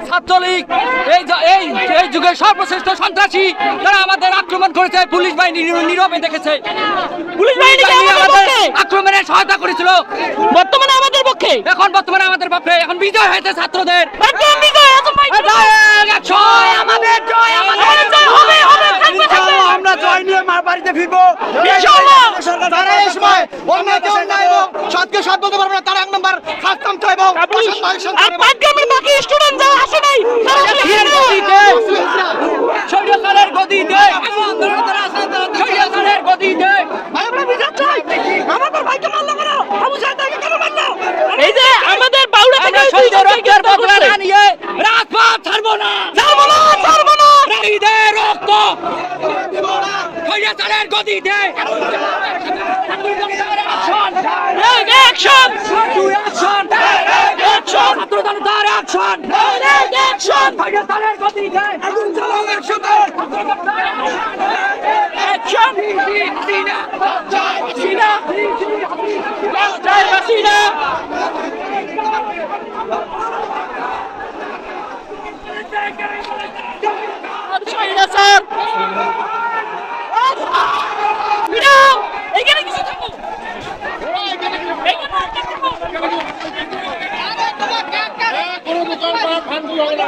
ছাত্রলীগ এই যুগের সর্বশ্রেষ্ঠ সন্ত্রাসী, তারা আমাদের আক্রমণ করেছে, পুলিশ বাহিনী নীরবে দেখেছে। পুলিশ বাহিনী আমাদের আক্রমণে সহায়তা করেছিল, বর্তমানে আমাদের পক্ষে, বর্তমানে আমাদের পক্ষে। এখন বিজয় হয়েছে ছাত্রদের। আমরা জয় নিয়ে মার বাড়িতে ফিরবো। তারা এই সময় অন্যকে অন্যায় এবং সৎকে সৎ বলতে পারবে না, তারা এক নম্বর খাস্তাম তো এবং শরীয়তের গদিতে শরীয়তের গদিতে এই যে আমাদের বাউলা থেকে রক্তের বদলা না নিয়ে রাজপথ ছাড়বো না, শহীদের রক্ত শরীয়তের গদিতে অ্যাকশন ছাত্র জনতার অ্যাকশন শরীয়তের গদিতে আগুন চালাও একসাথে অ্যাকশন হাসিনা হাসিনা হাসিনা স্যার এখানে কিছু থাকো কোনো দোকান ভাঙচুর হবে না।